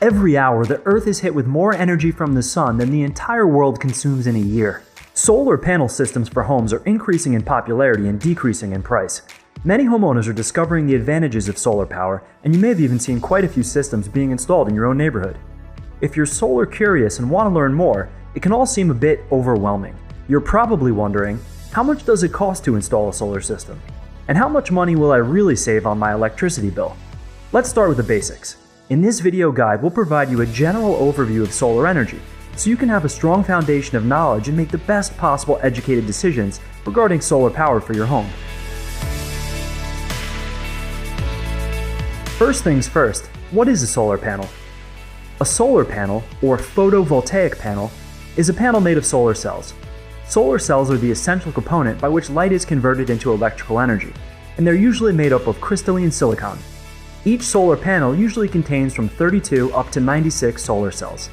Every hour, the Earth is hit with more energy from the sun than the entire world consumes in a year. Solar panel systems for homes are increasing in popularity and decreasing in price. Many homeowners are discovering the advantages of solar power, and you may have even seen quite a few systems being installed in your own neighborhood. If you're solar curious and want to learn more, it can all seem a bit overwhelming. You're probably wondering, how much does it cost to install a solar system? And how much money will I really save on my electricity bill? Let's start with the basics. In this video guide, we'll provide you a general overview of solar energy, so you can have a strong foundation of knowledge and make the best possible educated decisions regarding solar power for your home. First things first, what is a solar panel? A solar panel, or photovoltaic panel, is a panel made of solar cells. Solar cells are the essential component by which light is converted into electrical energy, and they're usually made up of crystalline silicon. Each solar panel usually contains from 32 up to 96 solar cells.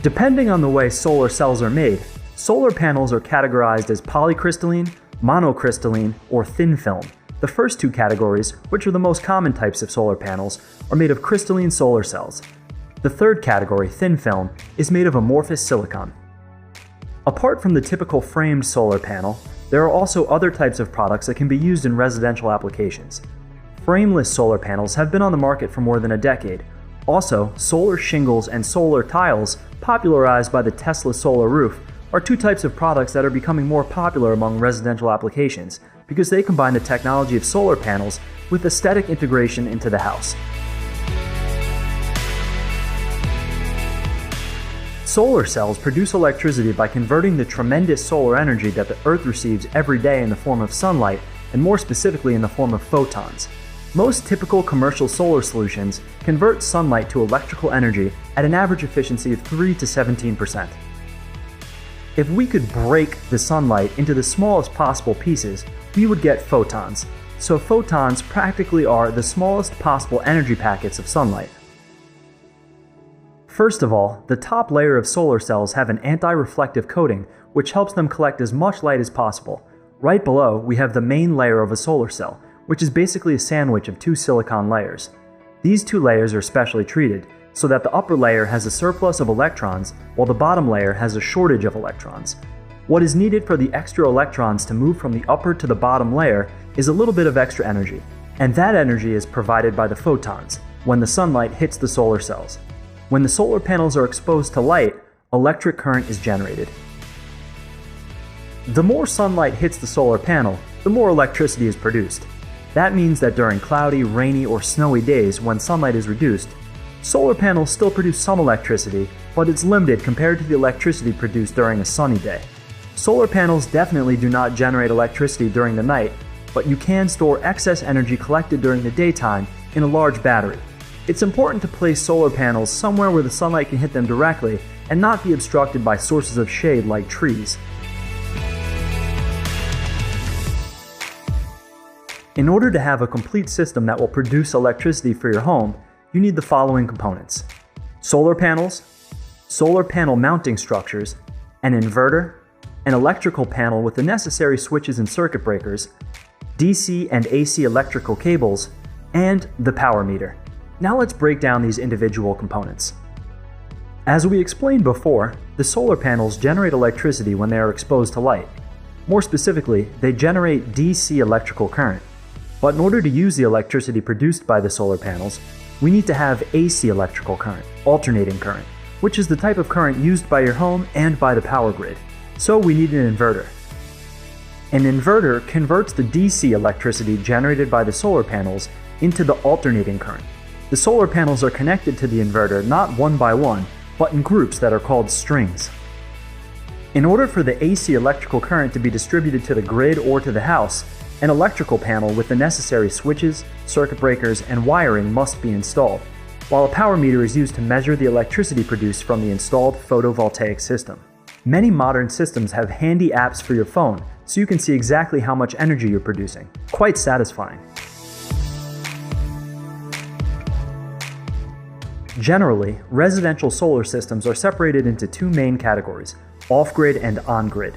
Depending on the way solar cells are made, solar panels are categorized as polycrystalline, monocrystalline, or thin film. The first two categories, which are the most common types of solar panels, are made of crystalline solar cells. The third category, thin film, is made of amorphous silicon. Apart from the typical framed solar panel, there are also other types of products that can be used in residential applications. Frameless solar panels have been on the market for more than a decade. Also, solar shingles and solar tiles, popularized by the Tesla solar roof, are two types of products that are becoming more popular among residential applications because they combine the technology of solar panels with aesthetic integration into the house. Solar cells produce electricity by converting the tremendous solar energy that the Earth receives every day in the form of sunlight, and more specifically in the form of photons. Most typical commercial solar solutions convert sunlight to electrical energy at an average efficiency of 3 to 17%. If we could break the sunlight into the smallest possible pieces, we would get photons. So photons practically are the smallest possible energy packets of sunlight. First of all, the top layer of solar cells have an anti-reflective coating which helps them collect as much light as possible. Right below, we have the main layer of a solar cell, which is basically a sandwich of two silicon layers. These two layers are specially treated, so that the upper layer has a surplus of electrons, while the bottom layer has a shortage of electrons. What is needed for the extra electrons to move from the upper to the bottom layer is a little bit of extra energy, and that energy is provided by the photons, when the sunlight hits the solar cells. When the solar panels are exposed to light, electric current is generated. The more sunlight hits the solar panel, the more electricity is produced. That means that during cloudy, rainy, or snowy days when sunlight is reduced, solar panels still produce some electricity, but it's limited compared to the electricity produced during a sunny day. Solar panels definitely do not generate electricity during the night, but you can store excess energy collected during the daytime in a large battery. It's important to place solar panels somewhere where the sunlight can hit them directly and not be obstructed by sources of shade like trees. In order to have a complete system that will produce electricity for your home, you need the following components: solar panels, solar panel mounting structures, an inverter, an electrical panel with the necessary switches and circuit breakers, DC and AC electrical cables, and the power meter. Now let's break down these individual components. As we explained before, the solar panels generate electricity when they are exposed to light. More specifically, they generate DC electrical current. But in order to use the electricity produced by the solar panels, we need to have AC electrical current, alternating current, which is the type of current used by your home and by the power grid. So we need an inverter. An inverter converts the DC electricity generated by the solar panels into the alternating current. The solar panels are connected to the inverter not one by one, but in groups that are called strings. In order for the AC electrical current to be distributed to the grid or to the house, an electrical panel with the necessary switches, circuit breakers, and wiring must be installed, while a power meter is used to measure the electricity produced from the installed photovoltaic system. Many modern systems have handy apps for your phone, so you can see exactly how much energy you're producing. Quite satisfying. Generally, residential solar systems are separated into two main categories: off-grid and on-grid.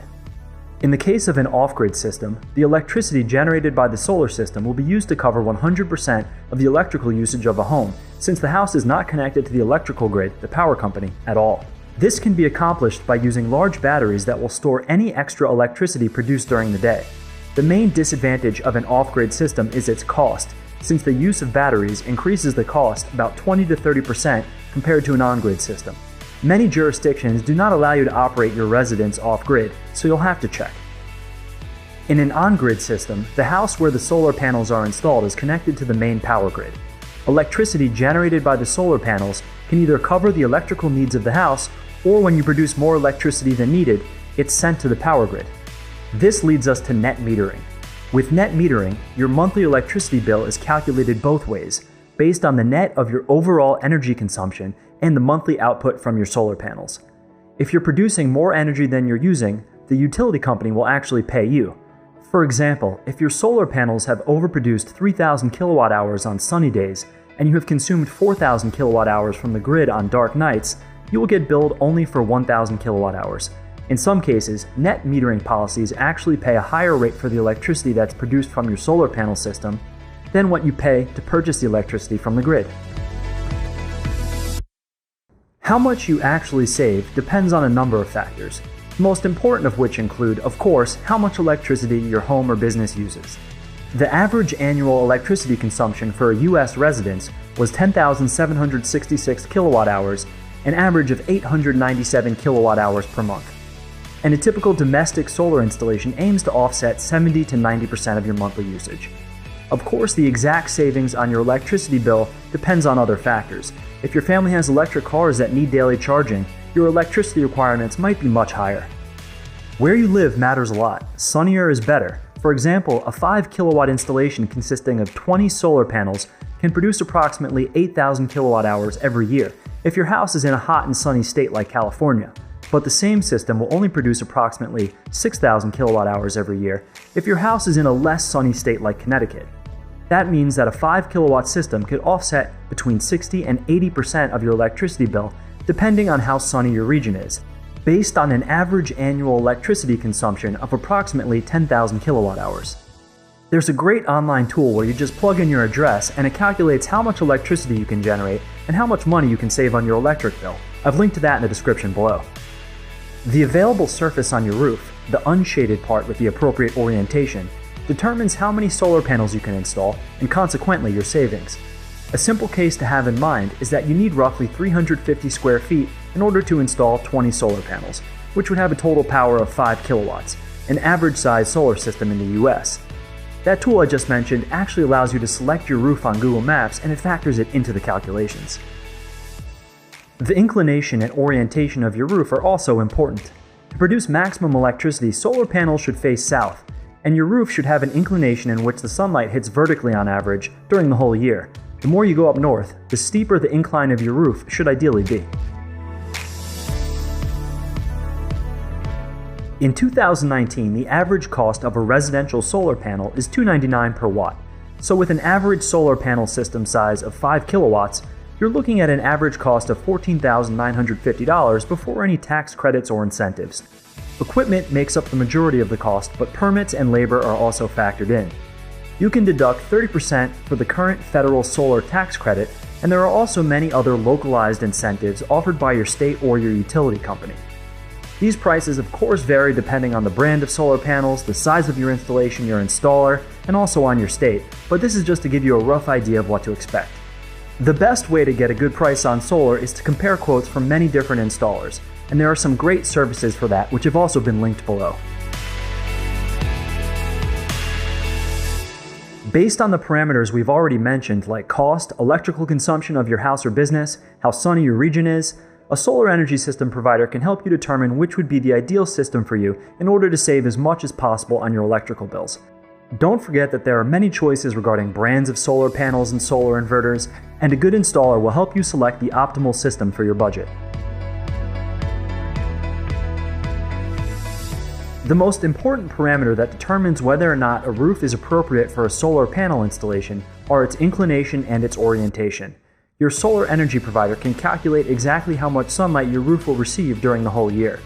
In the case of an off-grid system, the electricity generated by the solar system will be used to cover 100% of the electrical usage of a home, since the house is not connected to the electrical grid, the power company, at all. This can be accomplished by using large batteries that will store any extra electricity produced during the day. The main disadvantage of an off-grid system is its cost, since the use of batteries increases the cost about 20 to 30% compared to an on-grid system. Many jurisdictions do not allow you to operate your residence off-grid, so you'll have to check. In an on-grid system, the house where the solar panels are installed is connected to the main power grid. Electricity generated by the solar panels can either cover the electrical needs of the house, or when you produce more electricity than needed, it's sent to the power grid. This leads us to net metering. With net metering, your monthly electricity bill is calculated both ways, based on the net of your overall energy consumption and the monthly output from your solar panels. If you're producing more energy than you're using, the utility company will actually pay you. For example, if your solar panels have overproduced 3,000 kilowatt hours on sunny days, and you have consumed 4,000 kilowatt hours from the grid on dark nights, you will get billed only for 1,000 kilowatt hours. In some cases, net metering policies actually pay a higher rate for the electricity that's produced from your solar panel system than what you pay to purchase the electricity from the grid. How much you actually save depends on a number of factors, the most important of which include, of course, how much electricity your home or business uses. The average annual electricity consumption for a U.S. residence was 10,766 kilowatt hours, an average of 897 kilowatt hours per month. And a typical domestic solar installation aims to offset 70 to 90% of your monthly usage. Of course, the exact savings on your electricity bill depends on other factors. If your family has electric cars that need daily charging, your electricity requirements might be much higher. Where you live matters a lot. Sunnier is better. For example, a 5 kilowatt installation consisting of 20 solar panels can produce approximately 8,000 kilowatt hours every year if your house is in a hot and sunny state like California. But the same system will only produce approximately 6,000 kilowatt hours every year if your house is in a less sunny state like Connecticut. That means that a 5 kilowatt system could offset between 60 and 80% of your electricity bill depending on how sunny your region is, based on an average annual electricity consumption of approximately 10,000 kilowatt hours. There's a great online tool where you just plug in your address and it calculates how much electricity you can generate and how much money you can save on your electric bill. I've linked to that in the description below. The available surface on your roof, the unshaded part with the appropriate orientation, determines how many solar panels you can install and consequently your savings. A simple case to have in mind is that you need roughly 350 square feet in order to install 20 solar panels, which would have a total power of 5 kilowatts, an average size solar system in the US. That tool I just mentioned actually allows you to select your roof on Google Maps and it factors it into the calculations. The inclination and orientation of your roof are also important. To produce maximum electricity, solar panels should face south, and your roof should have an inclination in which the sunlight hits vertically on average during the whole year. The more you go up north, the steeper the incline of your roof should ideally be. In 2019, the average cost of a residential solar panel is $299 per watt. So with an average solar panel system size of 5 kilowatts, you're looking at an average cost of $14,950 before any tax credits or incentives. Equipment makes up the majority of the cost, but permits and labor are also factored in. You can deduct 30% for the current federal solar tax credit, and there are also many other localized incentives offered by your state or your utility company. These prices of course vary depending on the brand of solar panels, the size of your installation, your installer, and also on your state, but this is just to give you a rough idea of what to expect. The best way to get a good price on solar is to compare quotes from many different installers, and there are some great services for that which have also been linked below. Based on the parameters we've already mentioned like cost, electrical consumption of your house or business, how sunny your region is, a solar energy system provider can help you determine which would be the ideal system for you in order to save as much as possible on your electrical bills. Don't forget that there are many choices regarding brands of solar panels and solar inverters, and a good installer will help you select the optimal system for your budget. The most important parameter that determines whether or not a roof is appropriate for a solar panel installation are its inclination and its orientation. Your solar energy provider can calculate exactly how much sunlight your roof will receive during the whole year.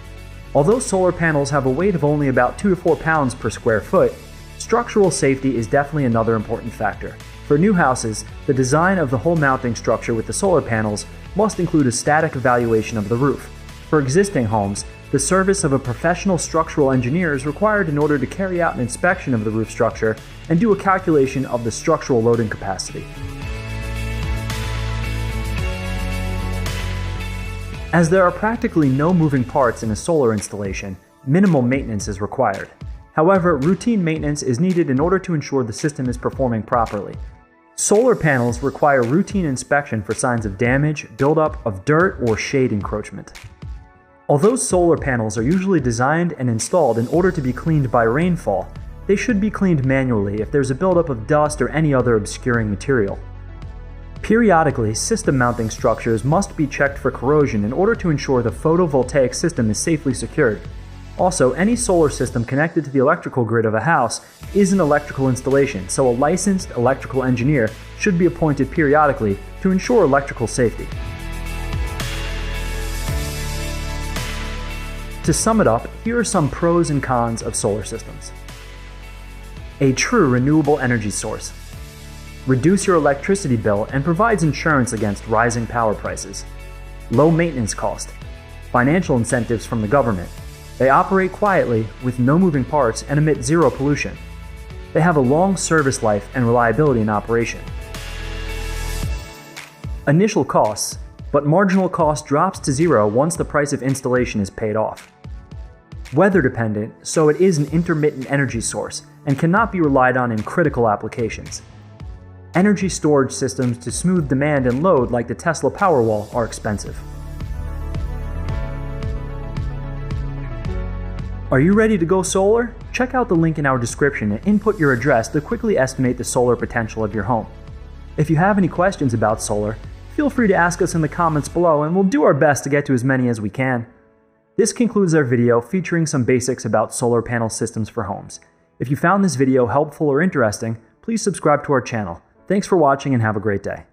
Although solar panels have a weight of only about 2 to 4 pounds per square foot, structural safety is definitely another important factor. For new houses, the design of the whole mounting structure with the solar panels must include a static evaluation of the roof. For existing homes, the service of a professional structural engineer is required in order to carry out an inspection of the roof structure and do a calculation of the structural loading capacity. As there are practically no moving parts in a solar installation, minimal maintenance is required. However, routine maintenance is needed in order to ensure the system is performing properly. Solar panels require routine inspection for signs of damage, buildup of dirt, or shade encroachment. Although solar panels are usually designed and installed in order to be cleaned by rainfall, they should be cleaned manually if there's a buildup of dust or any other obscuring material. Periodically, system mounting structures must be checked for corrosion in order to ensure the photovoltaic system is safely secured. Also, any solar system connected to the electrical grid of a house is an electrical installation, so a licensed electrical engineer should be appointed periodically to ensure electrical safety. To sum it up, here are some pros and cons of solar systems. A true renewable energy source. Reduce your electricity bill and provides insurance against rising power prices. Low maintenance cost. Financial incentives from the government. They operate quietly with no moving parts and emit zero pollution. They have a long service life and reliability in operation. Initial costs, but marginal cost drops to zero once the price of installation is paid off. Weather dependent, so it is an intermittent energy source and cannot be relied on in critical applications. Energy storage systems to smooth demand and load like the Tesla Powerwall are expensive. Are you ready to go solar? Check out the link in our description and input your address to quickly estimate the solar potential of your home. If you have any questions about solar, feel free to ask us in the comments below and we'll do our best to get to as many as we can. This concludes our video featuring some basics about solar panel systems for homes. If you found this video helpful or interesting, please subscribe to our channel. Thanks for watching and have a great day.